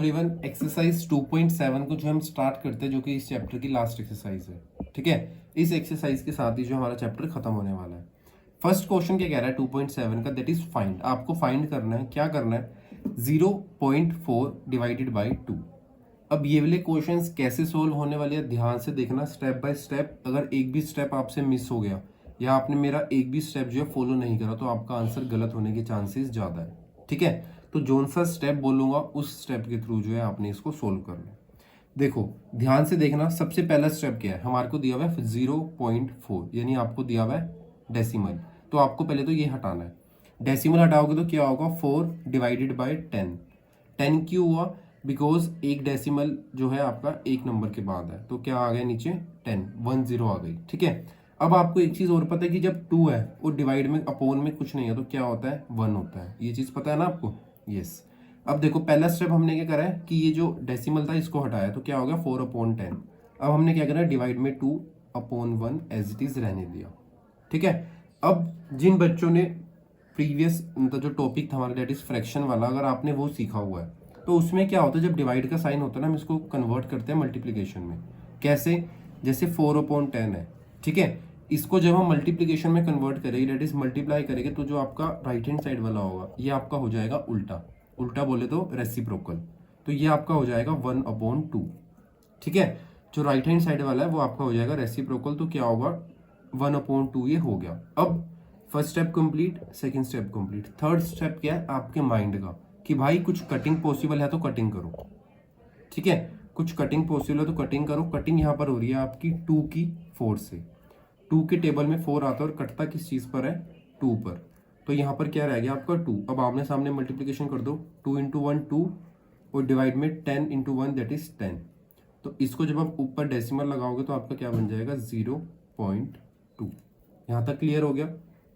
Everyone, exercise 2.7 को जो हम स्टार्ट करते हैं, जो कि इस चैप्टर की लास्ट एक्सरसाइज है। ठीक है, इस एक्सरसाइज के साथ ही जो हमारा चैप्टर खत्म होने वाला है। फर्स्ट क्वेश्चन क्या कह रहा है 2.7 का, दैट इज फाइंड। आपको फाइंड करना है, क्या करना है, 0.4 डिवाइडेड बाई 2। अब ये वाले क्वेश्चंस कैसे सोल्व होने वाले हैं, ध्यान से देखना स्टेप बाय स्टेप। अगर एक भी स्टेप आपसे मिस हो गया या आपने मेरा एक भी स्टेप जो है फॉलो नहीं करा, तो आपका आंसर गलत होने के चांसेस ज़्यादा है। ठीक है, तो जोन सा स्टेप बोलूंगा उस स्टेप के थ्रू जो है आपने इसको सोल्व करना है। देखो ध्यान से देखना, सबसे पहला स्टेप क्या है, हमारे को दिया हुआ है 0.4, यानी आपको दिया हुआ है डेसिमल। तो आपको पहले तो ये हटाना है। डेसिमल हटाओगे तो क्या होगा, 4 डिवाइडेड बाई 10। 10 क्यों हुआ, बिकॉज एक डेसिमल जो है आपका एक नंबर के बाद है, तो क्या आ गया नीचे 10 आ गई। ठीक है, अब आपको एक चीज और पता है कि जब 2 है वो डिवाइड में अपोन में कुछ नहीं है, तो क्या होता है 1 होता है। ये चीज पता है ना आपको, यस। अब देखो पहला स्टेप हमने क्या करा है कि ये जो डेसिमल था इसको हटाया, तो क्या हो गया 4/10। अब हमने क्या करा, डिवाइड में 2/1 एज इट इज रहने दिया। ठीक है, अब जिन बच्चों ने प्रीवियस मतलब जो टॉपिक था हमारा दैट इज फ्रैक्शन वाला, अगर आपने वो सीखा हुआ है, तो उसमें क्या होता है, जब डिवाइड का साइन होता है ना, हम इसको कन्वर्ट करते हैं मल्टीप्लीकेशन में। कैसे, जैसे 4/10 है। ठीक है, इसको जब हम मल्टीप्लीकेशन में कन्वर्ट करेंगे, दैट इज मल्टीप्लाई करेंगे, तो जो आपका राइट हैंड साइड वाला होगा ये आपका हो जाएगा उल्टा। उल्टा बोले तो रेसिप्रोकल, तो ये आपका हो जाएगा 1/2। ठीक है, जो राइट हैंड साइड वाला है वो आपका हो जाएगा रेसिप्रोकल, तो क्या होगा 1/2 ये हो गया। अब first step complete, second step complete. Third step क्या है आपके माइंड का, कि भाई कुछ कटिंग पॉसिबल है तो कटिंग करो। ठीक है, कुछ कटिंग पॉसिबल है तो कटिंग करो। कटिंग यहाँ पर हो रही है आपकी 2 की 4 से। 2 के टेबल में 4 आता है और कटता किस चीज पर है, 2 पर। तो यहाँ पर क्या रह गया आपका 2। अब आमने सामने मल्टीप्लीकेशन कर दो, 2 इंटू 1 2, और डिवाइड में 10 इंटू 1 दैट इज 10। तो इसको जब आप ऊपर डेसिमल लगाओगे तो आपका क्या बन जाएगा 0.2। यहाँ तक क्लियर हो गया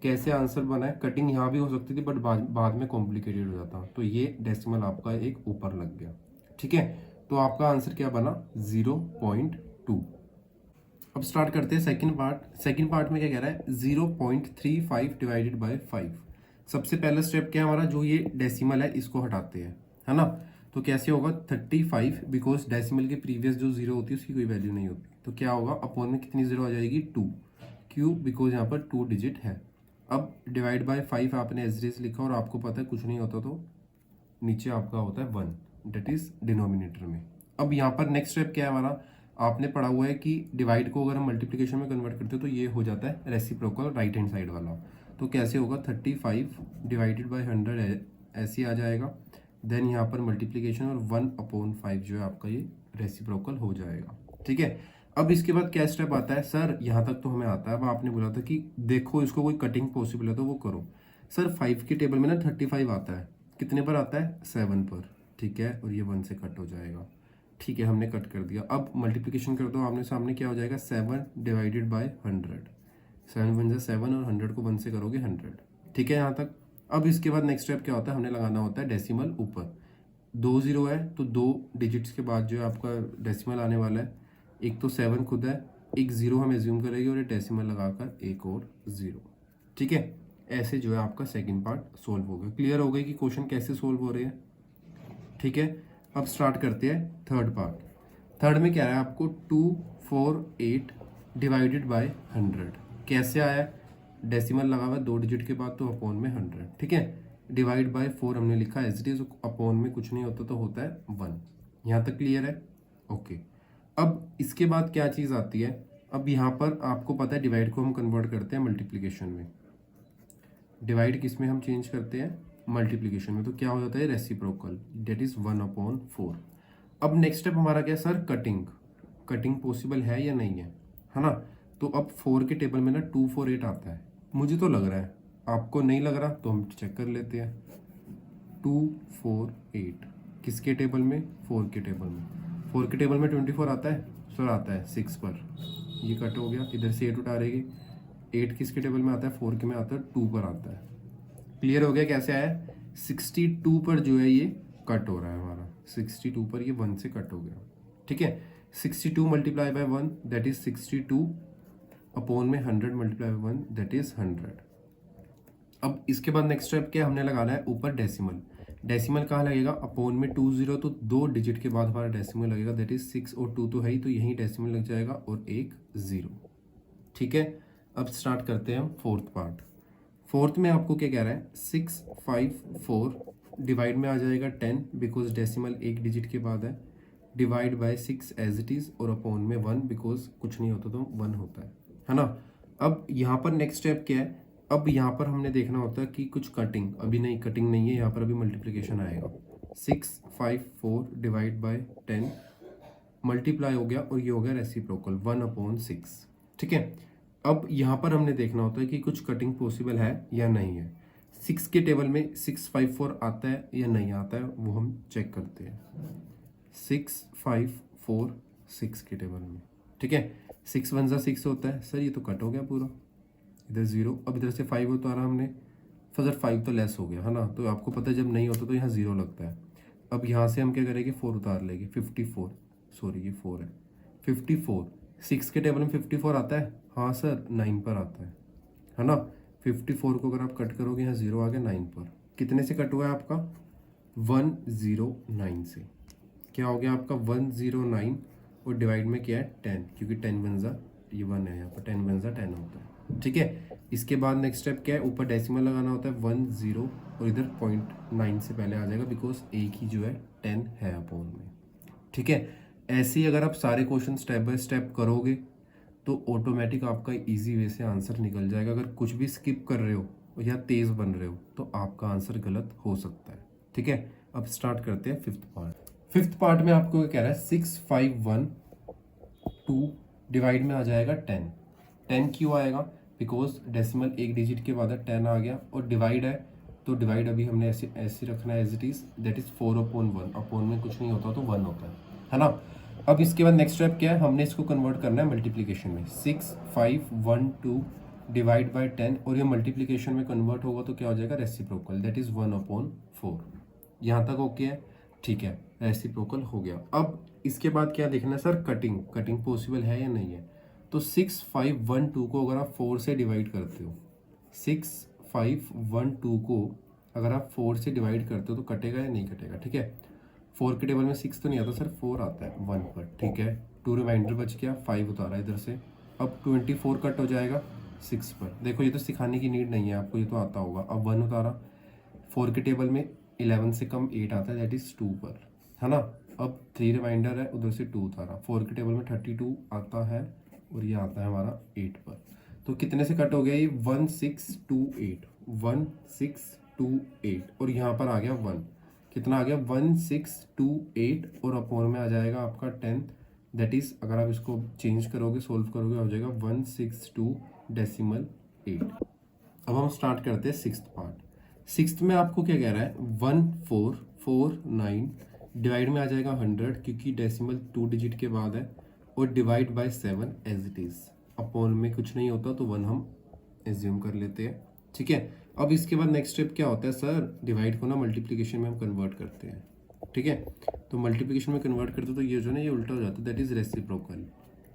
कैसे आंसर बना है। कटिंग यहाँ भी हो सकती थी बट बाद में कॉम्प्लिकेटेड हो जाता, तो ये डेसिमल आपका एक ऊपर लग गया। ठीक है, तो आपका आंसर क्या बना 0.2। अब स्टार्ट करते हैं सेकंड पार्ट। सेकंड पार्ट में क्या कह रहा है 0.35 डिवाइडेड बाय 5। सबसे पहला स्टेप क्या है हमारा, जो ये डेसिमल है इसको हटाते हैं, है ना। तो कैसे होगा 35, बिकॉज डेसिमल के प्रीवियस जो 0 होती है उसकी कोई वैल्यू नहीं होती, तो क्या होगा अपॉन में कितनी 0 आ जाएगी 2। क्यों, बिकॉज यहाँ पर 2 डिजिट है। अब डिवाइड बाय 5 आपने एज लिखा और आपको पता है कुछ नहीं होता तो नीचे आपका होता है 1, डेट इज डिनोमिनेटर में। अब यहाँ पर नेक्स्ट स्टेप क्या है हमारा, आपने पढ़ा हुआ है कि डिवाइड को अगर हम मल्टीप्लिकेशन में कन्वर्ट करते हो तो ये हो जाता है रेसिप्रोकल राइट हैंड साइड वाला। तो कैसे होगा 35 डिवाइडेड बाय 100 ऐसे आ जाएगा। देन यहाँ पर मल्टीप्लिकेशन और 1/5 जो है आपका ये रेसिप्रोकल हो जाएगा। ठीक है, अब इसके बाद क्या स्टेप आता है, सर यहाँ तक तो हमें आता है। अब आपने बोला था कि देखो इसको कोई कटिंग पॉसिबल है तो वो करो। सर 5 के टेबल में ना 35 आता है, कितने पर आता है 7 पर। ठीक है, और ये 1 से कट हो जाएगा। ठीक है, हमने कट कर दिया। अब मल्टीप्लिकेशन कर दो आमने सामने, क्या हो जाएगा 7 डिवाइडेड बाय 100। 7 1 7 और 100 को 1 से करोगे 100। ठीक है यहाँ तक। अब इसके बाद नेक्स्ट स्टेप क्या होता है, हमने लगाना होता है डेसिमल ऊपर। 2 0 है तो 2 डिजिट्स के बाद जो है आपका डेसिमल आने वाला है। एक तो 7 खुद है, एक 0 हम एज्यूम करेंगे और ये डेसिमल लगाकर एक और 0। ठीक है, ऐसे जो है आपका सेकंड पार्ट सोल्व हो गया। क्लियर हो गई कि क्वेश्चन कैसे सोल्व हो रहे हैं। ठीक है, अब स्टार्ट करते हैं थर्ड पार्ट। थर्ड में क्या है आपको 248 डिवाइडेड बाय 100। कैसे आया, डेसिमल लगा हुआ 2 डिजिट के बाद तो अपॉन में 100। ठीक है, डिवाइड बाय 4 हमने लिखा एज इट इज, अपॉन में कुछ नहीं होता तो होता है 1। यहाँ तक क्लियर है, ओके। अब इसके बाद क्या चीज़ आती है, अब यहाँ पर आपको पता है डिवाइड को हम कन्वर्ट करते हैं मल्टीप्लीकेशन में। डिवाइड किस में हम चेंज करते हैं, मल्टीप्लीकेशन में, तो क्या हो जाता है रेसिप्रोकल, डेट इज 1/4। अब नेक्स्ट स्टेप हमारा क्या है सर, कटिंग। कटिंग पॉसिबल है या नहीं है ना। तो अब 4 के टेबल में ना 248 आता है, मुझे तो लग रहा है, आपको नहीं लग रहा तो हम चेक कर लेते हैं। 248 किसके टेबल में, 4 के टेबल में। 4 के टेबल में 24 आता है, सर आता है 6 पर, ये कट हो गया, इधर से 8 उठा रहेगी। 8 किसके टेबल में आता है, 4 के में आता है, 2 पर आता है। क्लियर हो गया कैसे आया, 62 पर जो है ये कट हो रहा है हमारा, 62 पर ये 1 से कट हो गया। ठीक है, 62 multiply by 1 that is 62, upon में 100 मल्टीप्लाई बाय 1 दैट इज 100। अब इसके बाद नेक्स्ट स्टेप क्या हमने लगाना है ऊपर डेसिमल। डेसिमल कहाँ लगेगा, अपॉन में 20, तो 2 डिजिट के बाद हमारा डेसिमल लगेगा, दैट इज 6 और 2 तो है ही, तो यहीं डेसिमल लग जाएगा और एक 0। ठीक है, अब स्टार्ट करते हैं हम फोर्थ पार्ट। फोर्थ में आपको क्या कह रहा है, 654 डिवाइड में आ जाएगा 10 बिकॉज डेसिमल एक डिजिट के बाद है, divide by 6 as it is, और अपॉन में 1 बिकॉज कुछ नहीं होता तो 1 होता है ना। अब यहाँ पर नेक्स्ट स्टेप क्या है, अब यहाँ पर हमने देखना होता है कि कुछ कटिंग, अभी नहीं कटिंग नहीं है, यहाँ पर अभी मल्टीप्लिकेशन आएगा। 654 डिवाइड बाय 10 मल्टीप्लाई हो गया और ये हो गया रेसिप्रोकल 1/6। ठीक है, अब यहाँ पर हमने देखना होता है कि कुछ कटिंग पॉसिबल है या नहीं है। 6 के टेबल में 654 आता है या नहीं आता है, वो हम चेक करते हैं। 654 6 के टेबल में, ठीक है, 6 1 6 होता है। सर ये तो कट हो गया पूरा, इधर 0, अब इधर से 5 उतारा हमने, सर 5 तो लेस हो गया है ना, तो आपको पता है जब नहीं होता तो यहाँ 0 लगता है। अब यहाँ से हम क्या करेंगे, 4 उतार लेंगे, 54, सॉरी ये 4 है, 54, 6 के टेबल में 54 आता है, हाँ सर 9 पर आता है ना। 54 को अगर आप कट करोगे, यहाँ 0 आ गया 9 पर, कितने से कट हुआ है आपका, 109 से। क्या हो गया आपका 109, और डिवाइड में क्या है 10, क्योंकि 10 1 ये 1 है, यहाँ पर 10 1 10 होता है। ठीक है, इसके बाद नेक्स्ट स्टेप क्या है, ऊपर डेसिमल लगाना होता है 10 और इधर 0.9 से पहले आ जाएगा बिकॉज एक ही जो है 10 है अपॉन में। ठीक है, ऐसे ही अगर आप सारे क्वेश्चन स्टेप बाय स्टेप करोगे तो ऑटोमेटिक आपका इजी वे से आंसर निकल जाएगा। अगर कुछ भी स्किप कर रहे हो या तेज़ बन रहे हो तो आपका आंसर गलत हो सकता है। ठीक है, अब स्टार्ट करते हैं फिफ्थ पार्ट। फिफ्थ पार्ट में आपको क्या कह रहा है, 6512 डिवाइड में आ जाएगा 10। 10 क्यों आएगा, बिकॉज डेसिमल एक डिजिट के बाद 10 आ गया, और डिवाइड है तो डिवाइड अभी हमने ऐसे ऐसे रखना है as it is, that is 4/1। Upon में कुछ नहीं होता तो 1 होता है ना। अब इसके बाद नेक्स्ट स्टेप क्या है, हमने इसको कन्वर्ट करना है मल्टीप्लिकेशन में। 6512 डिवाइड बाय 10, और ये मल्टीप्लिकेशन में कन्वर्ट होगा तो क्या हो जाएगा, रेसिप्रोकल, दैट इज 1/4। यहाँ तक ओके है, ठीक है, रेसिप्रोकल हो गया। अब इसके बाद क्या देखना है सर, कटिंग पॉसिबल है या नहीं है। तो 6512 को अगर आप 4 से डिवाइड करते हो, 6512 को अगर आप 4 से डिवाइड करते हो तो कटेगा या नहीं कटेगा। ठीक है, 4 के टेबल में 6 तो नहीं आता सर, 4 आता है 1 पर। ठीक है, 2 रिमाइंडर बच गया, 5 उतारा इधर से, अब 24 कट हो जाएगा 6 पर। देखो ये तो सिखाने की नीड नहीं है आपको, ये तो आता होगा। अब 1 उतारा, 4 के टेबल में 11 से कम 8 आता है, दैट इज 2 पर, है ना। अब 3 रिमाइंडर है, उधर से 2 उतारा, 4 के टेबल में 32 आता है, और ये आता है हमारा 8 पर। तो कितने से कट हो गया ये, 1628, 1628, और यहाँ पर आ गया 1, कितना आ गया 1628, और अपॉन में आ जाएगा आपका 10, दैट इज अगर आप इसको चेंज करोगे, सोल्व करोगे, हो जाएगा 162.8। अब हम स्टार्ट करते हैं सिक्स्थ पार्ट। सिक्स्थ में आपको क्या कह रहा है, 1449 डिवाइड में आ जाएगा 100, क्योंकि डेसिमल 2 डिजिट के बाद है, और divide by 7 as it is, upon में कुछ नहीं होता तो 1 हम एज्यूम कर लेते हैं। ठीक है, अब इसके बाद नेक्स्ट स्टेप क्या होता है सर, डिवाइड को ना मल्टीप्लिकेशन में हम कन्वर्ट करते हैं। ठीक है, तो मल्टीप्लिकेशन में कन्वर्ट करते तो ये जो ना ये उल्टा हो जाता है, दैट इज रेसिप्रोकल।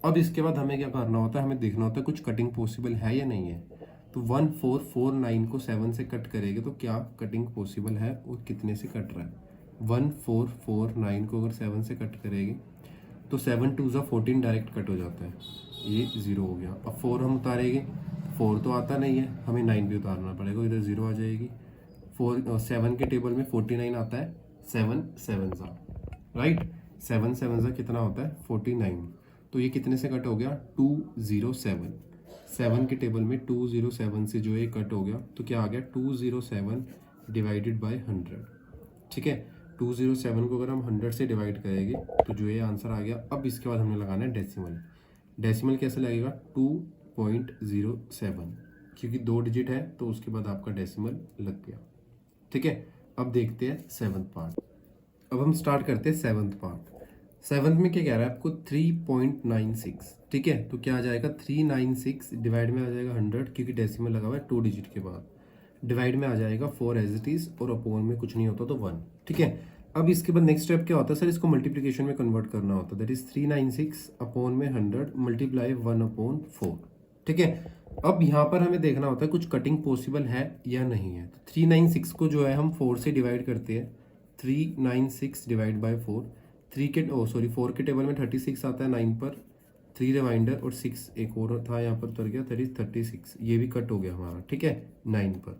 अब इसके बाद हमें क्या करना होता है, हमें देखना होता है कुछ कटिंग पॉसिबल है या नहीं है। तो 1449 को 7 से कट करेंगे तो क्या कटिंग पॉसिबल है और कितने से कट रहा है। 1449 को अगर 7 से कट करेंगे तो 7 2 14 डायरेक्ट कट हो जाता है, ये 0 हो गया। अब 4 हम उतारेंगे, 4 तो आता नहीं है, हमें 9 भी उतारना पड़ेगा, इधर 0 आ जाएगी। 7 के टेबल में 49 आता है, 7 7 राइट, 7 7 कितना होता है 49, तो ये कितने से कट हो गया 207। 7 के टेबल में 207 से जो ये कट हो गया तो क्या आ गया 207 डिवाइडेड बाय 100। ठीक है, 207 को अगर हम 100 से डिवाइड करेंगे तो जो ये आंसर आ गया। अब इसके बाद हमें लगाना है डेसिमल। डेसिमल कैसे लगेगा, 2.07, क्योंकि 2 डिजिट है तो उसके बाद आपका डेसिमल लग गया। ठीक है, अब देखते हैं सेवन्थ पार्ट। अब हम स्टार्ट करते हैं सेवन्थ पार्ट। सेवन्थ में क्या कह रहा है आपको 3.96। ठीक है, तो क्या आ जाएगा 396 डिवाइड में आ जाएगा 100, क्योंकि डेसिमल लगा हुआ है 2 डिजिट के बाद, डिवाइड में आ जाएगा 4 एज इट इज, और अपॉन में कुछ नहीं होता तो 1। ठीक है, अब इसके बाद नेक्स्ट स्टेप क्या होता है सर, इसको मल्टीप्लिकेशन में कन्वर्ट करना होता है, दैट इज 396 अपॉन में 100 मल्टीप्लाई 1/4। ठीक है, अब यहाँ पर हमें देखना होता है कुछ कटिंग पॉसिबल है या नहीं है। तो 396 को जो है हम 4 से डिवाइड करते हैं। 396 डिवाइड बाय 4, 4 के टेबल में 36 आता है 9 पर, 3 रिमाइंडर और 6 एक और था यहाँ पर उतर गया, 36, ये भी कट हो गया हमारा, ठीक है 9 पर।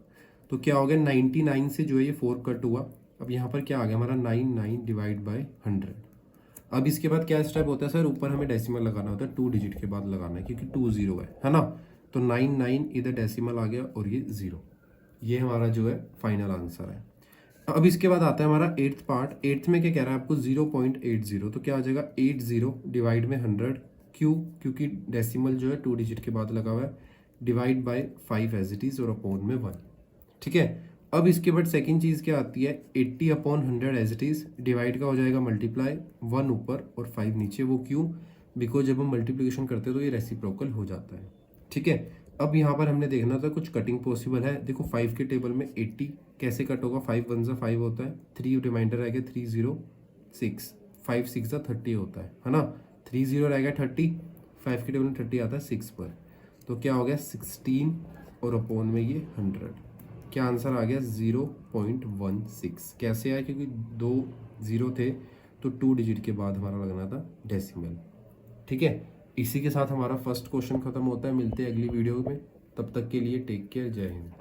तो क्या हो गया 99 से जो है ये 4 कट हुआ। अब यहाँ पर क्या आ गया हमारा 99 डिवाइड बाय 100। अब इसके बाद क्या स्टेप होता है सर, ऊपर हमें डेसिमल लगाना होता है, 2 डिजिट के बाद लगाना है क्योंकि 2 0 है ना। तो 99 इधर डेसिमल आ गया और ये 0, ये हमारा जो है फाइनल आंसर है। अब इसके बाद आता है हमारा 8th पार्ट। 8th में क्या कह रहा है आपको 0.80, तो क्या आ जाएगा 80 डिवाइड में 100। क्यों? क्योंकि डेसिमल जो है 2 डिजिट के बाद लगा हुआ है, divide by 5 as it is और अपॉन में 1, ठीक है। अब इसके बाद सेकंड चीज क्या आती है, 80 upon 100 as it is, divide का हो जाएगा मल्टीप्लाई, 1 ऊपर और 5 नीचे। वो क्यों? बिकॉज जब हम मल्टीप्लिकेशन करते हैं तो ये रेसिप्रोकल हो जाता है, ठीक है। अब यहाँ पर हमने देखना था कुछ कटिंग पॉसिबल है। देखो 5 के टेबल में 80 कैसे कट होगा, 5 1 ज़ा 5 होता है, 3 रिमाइंडर रहेगा 3 0 6, 5 6 ज़ा 30 होता है ना। 3 0 रहेगा 30, 5 के टेबल में 30 आता है 6 पर, तो क्या हो गया 16 और अपॉन में ये 100। क्या आंसर आ गया 0.16। कैसे आया? क्योंकि 2 0 थे तो 2 डिजिट के बाद हमारा लगना था डेसिमल, ठीक है। इसी के साथ हमारा फर्स्ट क्वेश्चन खत्म होता है। मिलते हैं अगली वीडियो में, तब तक के लिए टेक केयर, जय हिंद।